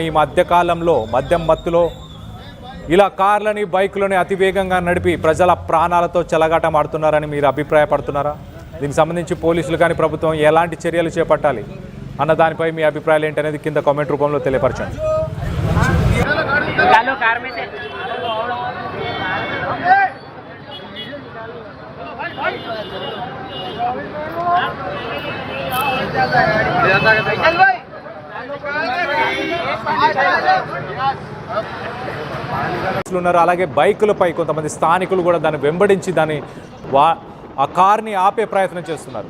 ఈ మధ్యకాలంలో మద్యం మత్తులో ఇలా కార్లని బైకులని అతివేగంగా నడిపి ప్రజల ప్రాణాలతో చెలగాటమాడుతున్నారని మీరు అభిప్రాయపడుతున్నారా? దీనికి సంబంధించి పోలీసులు కానీ ప్రభుత్వం ఎలాంటి చర్యలు చేపట్టాలి అన్న దానిపై మీ అభిప్రాయాలు ఏంటనేది కింద కామెంట్ రూపంలో తెలియపరచండి. అలాగే బైకులపై కొంతమంది స్థానికులు కూడా దాన్ని వెంబడించి ఆ కార్ని ఆపే ప్రయత్నం చేస్తున్నారు.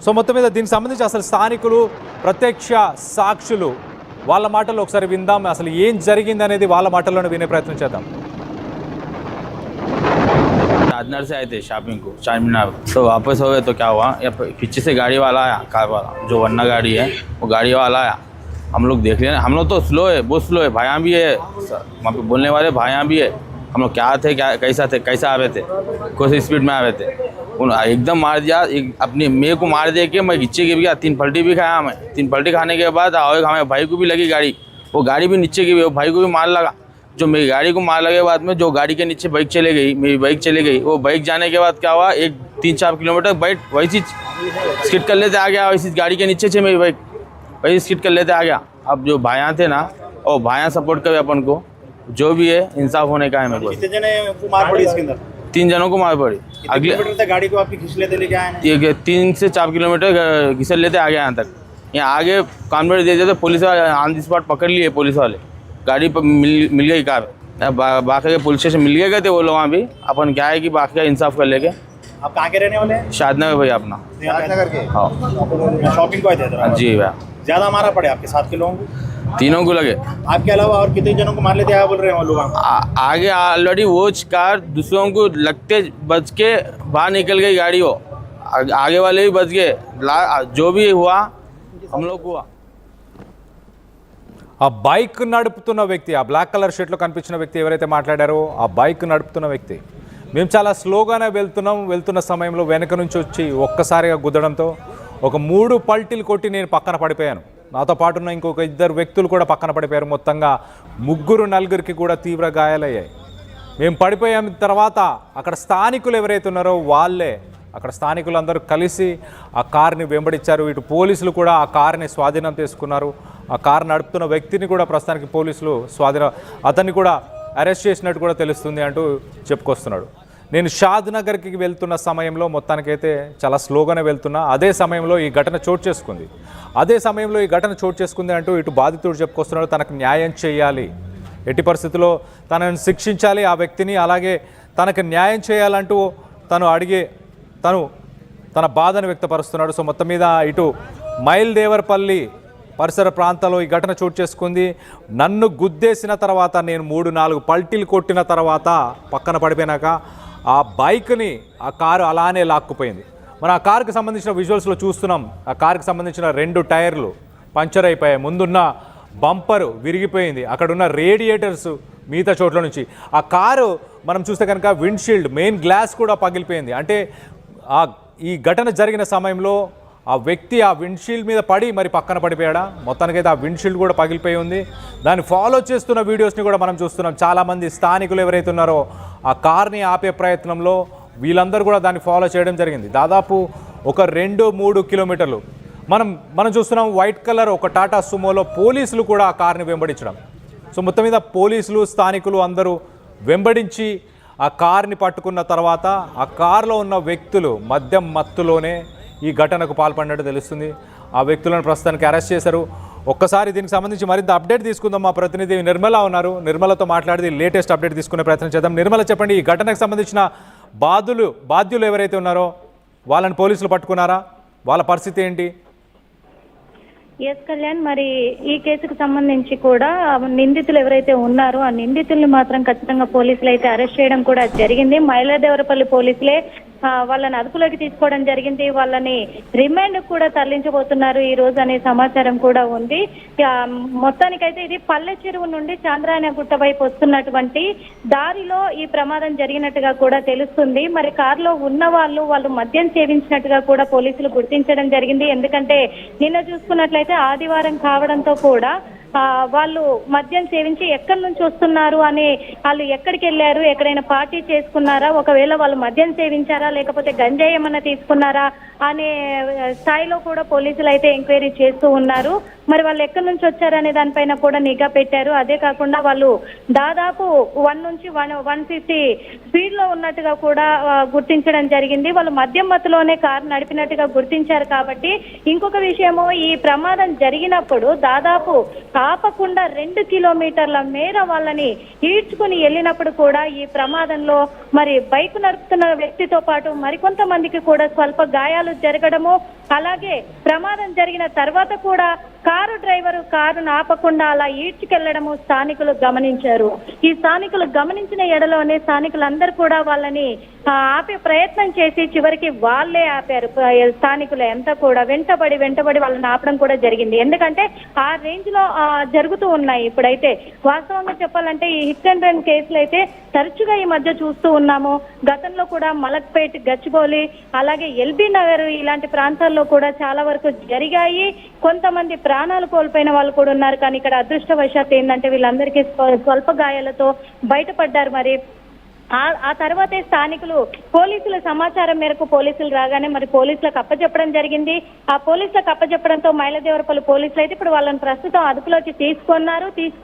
సో మొత్తం మీద దీనికి సంబంధించి అసలు స్థానికులు ప్రత్యక్ష సాక్షులు వాళ్ళ మాటల్లో ఒకసారి విందాం. అసలు ఏం జరిగింది అనేది వాళ్ళ మాటల్లోనే వినే ప్రయత్నం చేద్దాం. दादर से आए थे शॉपिंग को चार मीनार, तो वापस हो गए तो क्या हुआ, या पीछे से गाड़ी वाला आया, कार वाला जो वरना गाड़ी है वो गाड़ी वाला आया. हम लोग देख लिया, हम लोग तो स्लो है, बहुत स्लो है. भाया भी है वहाँ पे बोलने वाले, भाया भी है. हम लोग क्या थे, क्या कैसा आ रहे थे, कौन सी स्पीड में आ रहे थे. एकदम मार दिया, अपनी मेरे को मार दे के मैं नीचे गिर गया. 3 पलटी भी खाया मैं. 3 पलटी खाने के बाद हमारे भाई को भी लगी गाड़ी, वो गाड़ी भी नीचे गिरी, वो भाई को भी मार लगा. जो मेरी गाड़ी को मार लगे बाद में जो गाड़ी के नीचे बाइक चले गई, मेरी बाइक चली गई. वो बाइक जाने के बाद क्या हुआ, 3-4 किलोमीटर बाइक वैसी स्किड कर लेते आ गया. वैसी गाड़ी के नीचे से मेरी बाइक वैसे स्किड कर लेते आ गया. अब जो भाया थे ना, और भाया सपोर्ट करे अपन को, जो भी है इंसाफ होने का है. मेरे को कितने जने को मार पड़ी इसके अंदर? 3 जनों को मार पड़ी. अगले किलोमीटर तक गाड़ी को आपकी खींच लेते लेके आए हैं. 3 से 4 किलोमीटर घिसल लेते आ गए यहाँ तक. यहाँ आगे कॉन्वेंट दे देते, पुलिस वाले ऑन द स्पॉट पकड़ लिए. पुलिस वाले गाड़ी पर मिल गई कार. बाकी के पुलिस स्टेशन मिल गए थे वो लोग. वहाँ भी अपन क्या है कि बाकी का इंसाफ कर लेके. आप कहाँ के रहने वाले हैं? शादनगर भैया अपना. शादनगर के? हाँ. शॉपिंग को आए थे? जी भैया. ज़्यादा मारा पड़े आपके साथ के लोगों को? 3 को लगे. आपके अलावा और कितने जनों को मार लेते हैं बोल रहे हैं वो लोग? आगे ऑलरेडी वो कार दूसरों को लगते बच के बाहर निकल गई गाड़ी. वो आगे वाले भी बच गए. जो भी हुआ हम लोग हुआ. ఆ బైక్ నడుపుతున్న వ్యక్తి, ఆ బ్లాక్ కలర్ షర్ట్లో కనిపించిన వ్యక్తి ఎవరైతే మాట్లాడారో ఆ బైక్ నడుపుతున్న వ్యక్తి, మేము చాలా స్లోగానే వెళ్తున్న సమయంలో వెనక నుంచి వచ్చి ఒక్కసారిగా గుద్దడంతో ఒక 3 పల్టీలు కొట్టి నేను పక్కన పడిపోయాను. నాతో పాటు ఉన్న ఇంకొక 2 వ్యక్తులు కూడా పక్కన పడిపోయారు. మొత్తంగా 3-4కి కూడా తీవ్ర గాయాలయ్యాయి. మేము పడిపోయిన తర్వాత అక్కడ స్థానికులు ఎవరైతే ఉన్నారో వాళ్ళే, అక్కడ స్థానికులందరూ కలిసి ఆ కార్ని వెంబడించారు. ఇటు పోలీసులు కూడా ఆ కార్ని స్వాధీనం చేసుకున్నారు. ఆ కారు నడుపుతున్న వ్యక్తిని కూడా ప్రస్తుతానికి పోలీసులు అతన్ని కూడా అరెస్ట్ చేసినట్టు కూడా తెలుస్తుంది అంటూ చెప్పుకొస్తున్నాడు. నేను షాద్నగర్కి వెళ్తున్న సమయంలో మొత్తానికైతే చాలా స్లోగానే వెళ్తున్నా. అదే సమయంలో ఈ ఘటన చోటు చేసుకుంది అంటూ ఇటు బాధితుడు చెప్పుకొస్తున్నాడు. తనకు న్యాయం చేయాలి, ఎట్టి పరిస్థితుల్లో తనను శిక్షించాలి ఆ వ్యక్తిని, అలాగే తనకు న్యాయం చేయాలంటూ తన బాధను వ్యక్తపరుస్తున్నాడు. సో మొత్తం మీద ఇటు మైల్దేవరపల్లి పరిసర ప్రాంతాల్లో ఈ ఘటన చోటు చేసుకుంది. నన్ను గుద్దేసిన తర్వాత నేను 3-4 పల్టీలు కొట్టిన తర్వాత పక్కన పడిపోయినాక ఆ బైక్ని ఆ కారు అలానే లాక్కుపోయింది. మనం ఆ కారుకి సంబంధించిన విజువల్స్లో చూస్తున్నాం. ఆ కారుకి సంబంధించిన 2 టైర్లు పంచర్ అయిపోయాయి. ముందున్న బంపరు విరిగిపోయింది. అక్కడున్న రేడియేటర్స్ మిగతా చోట్ల నుంచి ఆ కారు మనం చూస్తే కనుక విండ్షీల్డ్ మెయిన్ గ్లాస్ కూడా పగిలిపోయింది. అంటే ఈ ఘటన జరిగిన సమయంలో ఆ వ్యక్తి ఆ విండ్షీల్డ్ మీద పడి మరి పక్కన పడిపోయాడా? మొత్తానికైతే ఆ విండ్షీల్డ్ కూడా పగిలిపోయి ఉంది. దాన్ని ఫాలో చేస్తున్న వీడియోస్ని కూడా మనం చూస్తున్నాం. చాలామంది స్థానికులు ఎవరైతే ఉన్నారో ఆ కార్ని ఆపే ప్రయత్నంలో వీళ్ళందరూ కూడా దాన్ని ఫాలో చేయడం జరిగింది. దాదాపు ఒక 2-3 కిలోమీటర్లు మనం చూస్తున్నాం. వైట్ కలర్ ఒక టాటా సుమోలో పోలీసులు కూడా ఆ కార్ని వెంబడించడం. సో మొత్తం మీద పోలీసులు స్థానికులు అందరూ వెంబడించి ఆ కార్ని పట్టుకున్న తర్వాత ఆ కారులో ఉన్న వ్యక్తులు మద్యం మత్తులోనే ఈ ఘటనకు పాల్పడినట్టు తెలుస్తుంది. ఆ వ్యక్తులను ప్రస్తుతానికి అరెస్ట్ చేశారు. ఒక్కసారి దీనికి సంబంధించి మరింత అప్డేట్ తీసుకుందాం. మా ప్రతినిధి నిర్మల ఉన్నారు. నిర్మలతో మాట్లాడి లేటెస్ట్ అప్డేట్ తీసుకునే ప్రయత్నం చేద్దాం. నిర్మల, చెప్పండి, ఈ ఘటనకు సంబంధించిన బాధ్యులు ఎవరైతే ఉన్నారో వాళ్ళని పోలీసులు పట్టుకున్నారా? వాళ్ళ పరిస్థితి ఏంటి? ఎస్ కళ్యాణ్, మరి ఈ కేసుకు సంబంధించి కూడా నిందితులు ఎవరైతే ఉన్నారో ఆ నిందితుల్ని మాత్రం ఖచ్చితంగా పోలీసులు అయితే అరెస్ట్ చేయడం కూడా జరిగింది. మైలాదేవరపల్లి పోలీసులే వాళ్ళని అదుపులోకి తీసుకోవడం జరిగింది. వాళ్ళని రిమాండ్ కూడా తరలించబోతున్నారు ఈ రోజు అనే సమాచారం కూడా ఉంది. మొత్తానికైతే ఇది పల్లె చెరువు నుండి చాంద్రాయణ గుట్ట వైపు వస్తున్నటువంటి దారిలో ఈ ప్రమాదం జరిగినట్టుగా కూడా తెలుస్తుంది. మరి కారులో ఉన్న వాళ్ళు మద్యం సేవించినట్టుగా కూడా పోలీసులు గుర్తించడం జరిగింది. ఎందుకంటే నిన్న చూసుకున్నట్లయితే ఆదివారం కావడంతో కూడా వాళ్ళు మద్యం సేవించి ఎక్కడి నుంచి వస్తున్నారు అని, వాళ్ళు ఎక్కడికి వెళ్ళారు, ఎక్కడైనా పార్టీ చేసుకున్నారా, ఒకవేళ వాళ్ళు మద్యం సేవించారా లేకపోతే గంజాయి ఏమన్నా తీసుకున్నారా అనే స్థాయిలో కూడా పోలీసులు అయితే ఎంక్వైరీ చేస్తూ ఉన్నారు. మరి వాళ్ళు ఎక్కడి నుంచి వచ్చారనే దానిపైన కూడా నిఘా పెట్టారు. అదే కాకుండా వాళ్ళు దాదాపు 1 నుంచి 150 స్పీడ్ లో ఉన్నట్టుగా కూడా గుర్తించడం జరిగింది. వాళ్ళు మద్యం మత్తులోనే కారు నడిపినట్టుగా గుర్తించారు. కాబట్టి ఇంకొక విషయము, ఈ ప్రమాదం జరిగినప్పుడు దాదాపు ఆపకుండా 2 కిలోమీటర్ల మేర వాళ్ళని ఈడ్చుకుని వెళ్ళినప్పుడు కూడా ఈ ప్రమాదంలో మరి బైక్ నడుపుతున్న వ్యక్తితో పాటు మరికొంతమందికి కూడా స్వల్ప గాయాలు జరగడము, అలాగే ప్రమాదం జరిగిన తర్వాత కూడా కారు డ్రైవరు కారును ఆపకుండా అలా ఈడ్చుకెళ్లడము స్థానికులు గమనించారు. ఈ స్థానికులు గమనించిన ఎడలోనే స్థానికులందరూ కూడా వాళ్ళని ఆపే ప్రయత్నం చేసి చివరికి వాళ్ళే ఆపారు. స్థానికులు ఎంత కూడా వెంటబడి వాళ్ళని ఆపడం కూడా జరిగింది. ఎందుకంటే ఆ రేంజ్ లో జరుగుతూ ఉన్నాయి. ఇప్పుడైతే వాస్తవంగా చెప్పాలంటే ఈ హిట్ అండ్ రన్ కేసులు అయితే తరచుగా ఈ మధ్య చూస్తూ ఉన్నాము. గతంలో కూడా మలక్పేట్, గచ్చిబౌలి, అలాగే ఎల్బీ నగర్ ఇలాంటి ప్రాంతాల్లో కూడా చాలా వరకు జరిగాయి. కొంతమంది ప్రాణాలు కోల్పోయిన వాళ్ళు కూడా ఉన్నారు. కానీ ఇక్కడ అదృష్టవశాత్తు ఏంటంటే వీళ్ళందరికీ స్వల్ప గాయాలతో బయటపడ్డారు. మరి ఆ తర్వాతే స్థానికులు పోలీసుల సమాచారం మేరకు పోలీసులు రాగానే మరి పోలీసులకు అప్పచెప్పడం జరిగింది. ఆ పోలీసులకు అప్పచెప్పడంతో మైలదేవరపల్లి పోలీసులు అయితే ఇప్పుడు వాళ్ళని ప్రస్తుతం అదుపులోకి తీసుకున్నారు.